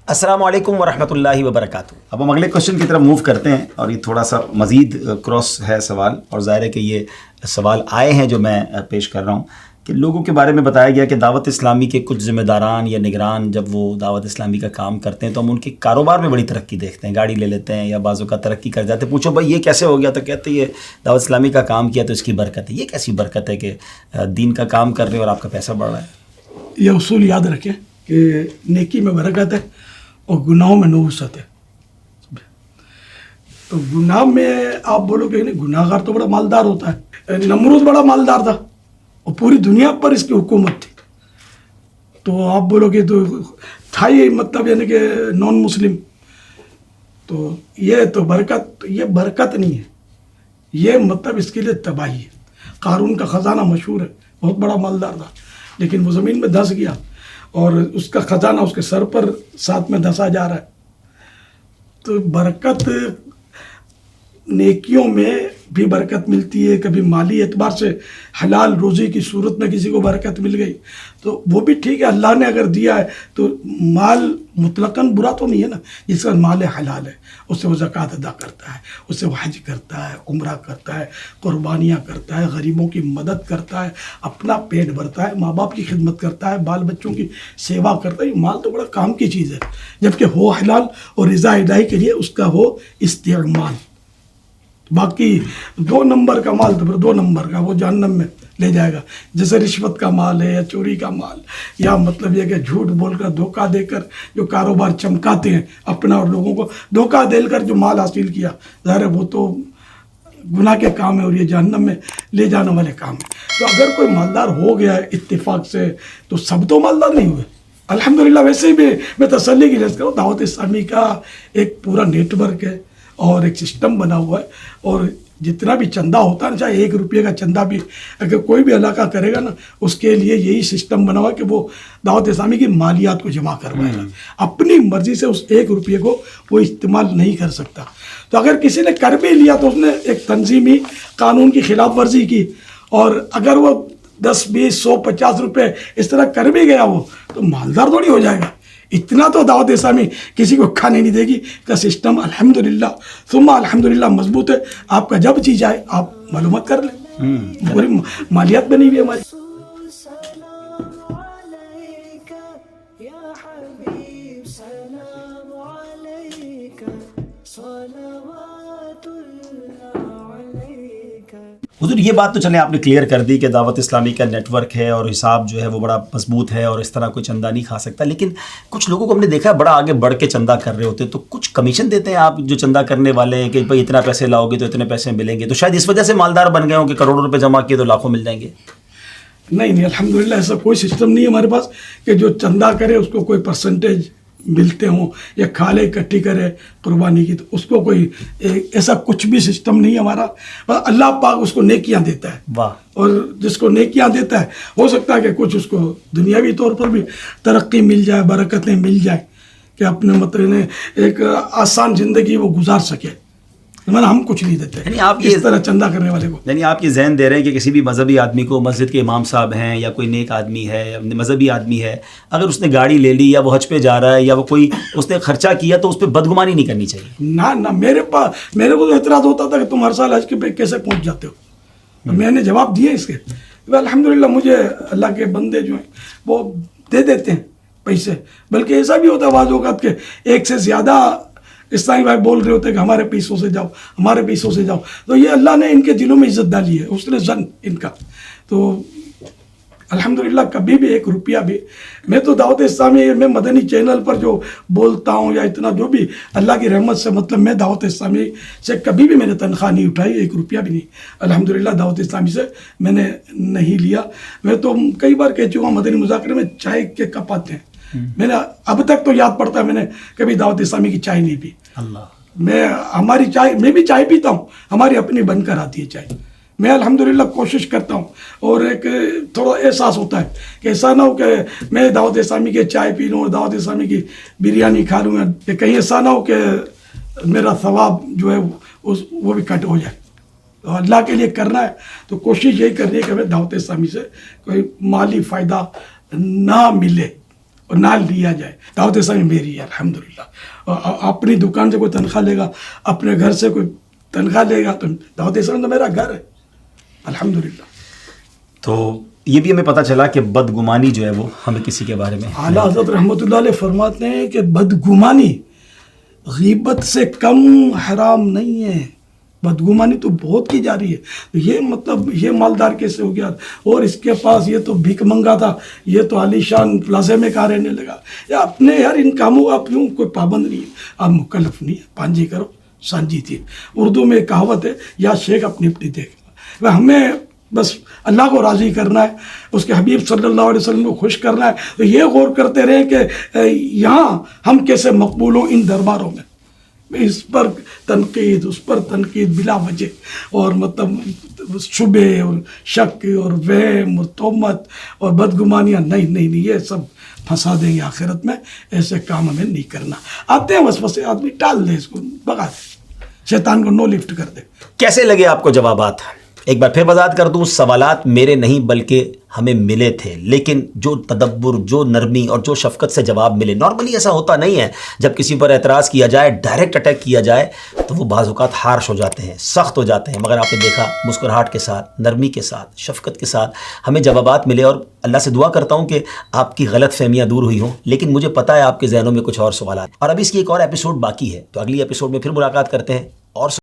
السلام علیکم ورحمۃ اللہ وبرکاتہ۔ اب ہم اگلے کوشچن کی طرف موو کرتے ہیں، اور یہ تھوڑا سا مزید کراس ہے سوال، اور ظاہر ہے کہ یہ سوال آئے ہیں جو میں پیش کر رہا ہوں کہ لوگوں کے بارے میں بتایا گیا کہ دعوت اسلامی کے کچھ ذمہ داران یا نگران جب وہ دعوت اسلامی کا کام کرتے ہیں تو ہم ان کے کاروبار میں بڑی ترقی دیکھتے ہیں، گاڑی لے لیتے ہیں یا بعضوں کا ترقی کر جاتے ہیں۔ پوچھو بھائی یہ کیسے ہو گیا، تو کہتے ہیں یہ دعوت اسلامی کا کام کیا تو اس کی برکت ہے۔ یہ کیسی برکت ہے کہ دین کا کام کر رہے ہیں اور آپ کا پیسہ بڑھ رہا ہے؟ یہ اصول یاد رکھیں کہ نیکی میں برکت ہے اور گناہوں میں نحوست ہے۔ تو گناہ میں آپ بولو کہ گناہ گار تو بڑا مالدار ہوتا ہے، نمرود بڑا مالدار تھا اور پوری دنیا پر اس کی حکومت تھی، تو آپ بولو کہ تو تھا ہی مطلب یعنی کہ نان مسلم، تو یہ تو برکت، یہ برکت نہیں ہے، یہ مطلب اس کے لیے تباہی ہے۔ قارون کا خزانہ مشہور ہے، بہت بڑا مالدار تھا لیکن وہ زمین میں دھس گیا اور اس کا خزانہ اس کے سر پر ساتھ میں دھسا جا رہا ہے۔ تو برکت نیکیوں میں بھی برکت ملتی ہے، کبھی مالی اعتبار سے حلال روزی کی صورت میں کسی کو برکت مل گئی تو وہ بھی ٹھیک ہے، اللہ نے اگر دیا ہے تو مال مطلقاً برا تو نہیں ہے نا۔ جس کا مال حلال ہے اس سے وہ زکوٰۃ ادا کرتا ہے، اس سے وہ حج کرتا ہے، عمرہ کرتا ہے، قربانیاں کرتا ہے، غریبوں کی مدد کرتا ہے، اپنا پیٹ بھرتا ہے، ماں باپ کی خدمت کرتا ہے، بال بچوں کی سیوا کرتا ہے۔ مال تو بڑا کام کی چیز ہے، جبکہ ہو حلال اور رضا الہی کے لیے اس کا ہو استعمال۔ باقی 2 نمبر کا مال تو پھر 2 نمبر کا وہ جہنم میں لے جائے گا، جیسے رشوت کا مال ہے یا چوری کا مال، یا مطلب یہ کہ جھوٹ بول کر دھوکہ دے کر جو کاروبار چمکاتے ہیں اپنا اور لوگوں کو دھوکہ دے کر جو مال حاصل کیا، ظاہر ہے وہ تو گناہ کے کام ہے اور یہ جہنم میں لے جانے والے کام ہیں۔ تو اگر کوئی مالدار ہو گیا ہے اتفاق سے تو سب تو مالدار نہیں ہوئے الحمدللہ۔ ویسے بھی میں تسلی کی لیے کروں، دعوت اسلامی کا ایک پورا نیٹ ورک ہے اور ایک سسٹم بنا ہوا ہے، اور جتنا بھی چندہ ہوتا ہے نا، چاہے 1 روپے کا چندہ بھی اگر کوئی بھی علاقہ کرے گا نا، اس کے لیے یہی سسٹم بنا ہوا ہے کہ وہ دعوت اسلامی کی مالیات کو جمع کروائے گا۔ اپنی مرضی سے اس 1 روپے کو وہ استعمال نہیں کر سکتا۔ تو اگر کسی نے کر بھی لیا تو اس نے ایک تنظیمی قانون کی خلاف ورزی کی، اور اگر وہ 10 20 100 50 روپے اس طرح کر بھی گیا وہ تو مالدار تھوڑی ہو جائے گا۔ اتنا تو دعوت اسلامی کسی کو کھانے نہیں دے گی۔ کا سسٹم الحمدللہ ثم الحمدللہ مضبوط ہے۔ آپ کا جب چیز آئے آپ معلومات کر لیں، پوری مالیات بنی ہوئی ہے ہماری۔ حضور یہ بات تو چلیں آپ نے کلیئر کر دی کہ دعوت اسلامی کا نیٹ ورک ہے اور حساب جو ہے وہ بڑا مضبوط ہے اور اس طرح کوئی چندہ نہیں کھا سکتا، لیکن کچھ لوگوں کو ہم نے دیکھا ہے بڑا آگے بڑھ کے چندہ کر رہے ہوتے ہیں، تو کچھ کمیشن دیتے ہیں آپ جو چندہ کرنے والے ہیں کہ بھائی اتنا پیسے لاؤ گے تو اتنے پیسے ملیں گے، تو شاید اس وجہ سے مالدار بن گئے ہوں کہ کروڑوں روپے جمع کیے تو لاکھوں مل جائیں گے؟ نہیں الحمدللہ ایسا کوئی سسٹم نہیں ہے ہمارے پاس کہ جو چندہ کرے اس کو کوئی پرسنٹیج ملتے ہوں یا کھالے اکٹھی کرے قربانی کی، تو اس کو کوئی ایسا کچھ بھی سسٹم نہیں ہے ہمارا۔ اللہ پاک اس کو نیکیاں دیتا ہے، واہ، اور جس کو نیکیاں دیتا ہے ہو سکتا ہے کہ کچھ اس کو دنیاوی طور پر بھی ترقی مل جائے، برکتیں مل جائیں کہ اپنے مطلب ایک آسان زندگی وہ گزار سکے۔ ہم کچھ نہیں دیتے یعنی آپ اس طرح چندہ کرنے والے کو۔ یعنی آپ یہ ذہن دے رہے ہیں کہ کسی بھی مذہبی آدمی کو، مسجد کے امام صاحب ہیں یا کوئی نیک آدمی ہے، مذہبی آدمی ہے، اگر اس نے گاڑی لے لی یا وہ حج پہ جا رہا ہے یا وہ کوئی اس نے خرچہ کیا تو اس پہ بدگمانی نہیں کرنی چاہیے؟ نہ میرے کو تو اعتراض ہوتا تھا کہ تم ہر سال حج کے پہ کیسے پہنچ جاتے ہو۔ میں نے جواب دیا اس کے، الحمدللہ مجھے اللہ کے بندے جو ہیں وہ دے دیتے ہیں پیسے، بلکہ ایسا بھی ہوتا ہے بعض اوقات کہ ایک سے زیادہ اسلامی بھائی بول رہے ہوتے ہیں کہ ہمارے پیسوں سے جاؤ، ہمارے پیسوں سے جاؤ، تو یہ اللہ نے ان کے دلوں میں عزت ڈالی ہے، اس نے زن ان کا۔ تو الحمدللہ کبھی بھی 1 روپیہ بھی میں تو دعوت اسلامی میں مدنی چینل پر جو بولتا ہوں یا اتنا جو بھی اللہ کی رحمت سے مطلب میں دعوت اسلامی سے کبھی بھی میں نے تنخواہ نہیں اٹھائی، 1 روپیہ بھی نہیں الحمدللہ دعوت اسلامی سے میں نے نہیں لیا۔ میں تو کئی بار کہہ چکا ہوں مدنی مذاکرے میں چائے کے کپ آتے ہیں، میں نے اب تک تو یاد پڑتا ہے میں نے کبھی دعوت اسلامی کی چائے نہیں پی۔ اللہ، ہماری چائے میں بھی چائے پیتا ہوں، ہماری اپنی بن کر آتی ہے چائے۔ میں الحمدللہ کوشش کرتا ہوں، اور ایک تھوڑا احساس ہوتا ہے کہ ایسا نہ ہو کہ میں دعوت اسلامی کے چائے پی لوں اور دعوت اسلامی کی بریانی کھا لوں، کہ کہیں ایسا نہ ہو کہ میرا ثواب جو ہے وہ بھی کٹ ہو جائے۔ تو اللہ کے لیے کرنا ہے تو کوشش یہی کرنی ہے کہ ہمیں دعوت اسلامی سے کوئی مالی فائدہ نہ ملے، اور نہ لیا جائے. دعوت اسلامی میری ہے الحمدللہ. اپنی دکان سے کوئی تنخواہ لے گا, اپنے گھر سے کوئی تنخواہ لے گا, تو دعوت اسلامی تو میرا گھر ہے الحمدللہ. تو یہ بھی ہمیں پتہ چلا کہ بدگمانی جو ہے وہ ہمیں کسی کے بارے میں اعلیٰ حضرت رحمۃ اللہ علیہ فرماتے ہیں کہ بدگمانی غیبت سے کم حرام نہیں ہے. بدگمانی تو بہت کی جا رہی ہے. یہ مطلب یہ مالدار کیسے ہو گیا, اور اس کے پاس یہ تو بھیک منگا تھا, یہ تو عالی شان پلازے میں کہاں رہنے لگا. یا اپنے یار ان کاموں آپ کیوں, کوئی پابند نہیں ہے, آپ مکلف نہیں ہے, پانجی کرو سانجی تھی. اردو میں ایک کہاوت ہے, یا شیخ اپنی اپنی دیکھ. ہمیں بس اللہ کو راضی کرنا ہے, اس کے حبیب صلی اللہ علیہ وسلم کو خوش کرنا ہے. تو یہ غور کرتے رہیں کہ یہاں ہم کیسے مقبول ہوں ان درباروں میں. اس پر تنقید, اس پر تنقید بلا وجہ, اور مطلب شبہ اور شک اور وہم اور تہمت اور بدگمانیاں, نہیں نہیں نہیں, یہ سب پھنسا دیں گے آخرت میں. ایسے کام ہمیں نہیں کرنا. آتے ہیں وسوسے, آدمی ٹال دے, اس کو بگا دے, شیطان کو نو لفٹ کر دے. کیسے لگے آپ کو جوابات؟ ایک بار پھر وضاحت کر دوں, سوالات میرے نہیں بلکہ ہمیں ملے تھے, لیکن جو تدبر, جو نرمی اور جو شفقت سے جواب ملے. نارملی ایسا ہوتا نہیں ہے, جب کسی پر اعتراض کیا جائے, ڈائریکٹ اٹیک کیا جائے, تو وہ بعض اوقات ہارش ہو جاتے ہیں, سخت ہو جاتے ہیں. مگر آپ نے دیکھا مسکراہٹ کے ساتھ, نرمی کے ساتھ, شفقت کے ساتھ ہمیں جوابات ملے. اور اللہ سے دعا کرتا ہوں کہ آپ کی غلط فہمیاں دور ہوئی ہوں, لیکن مجھے پتہ ہے آپ کے ذہنوں میں کچھ اور سوالات. اور ابھی اس کی ایک اور ایپیسوڈ باقی ہے, تو اگلی ایپیسوڈ میں پھر ملاقات کرتے ہیں اور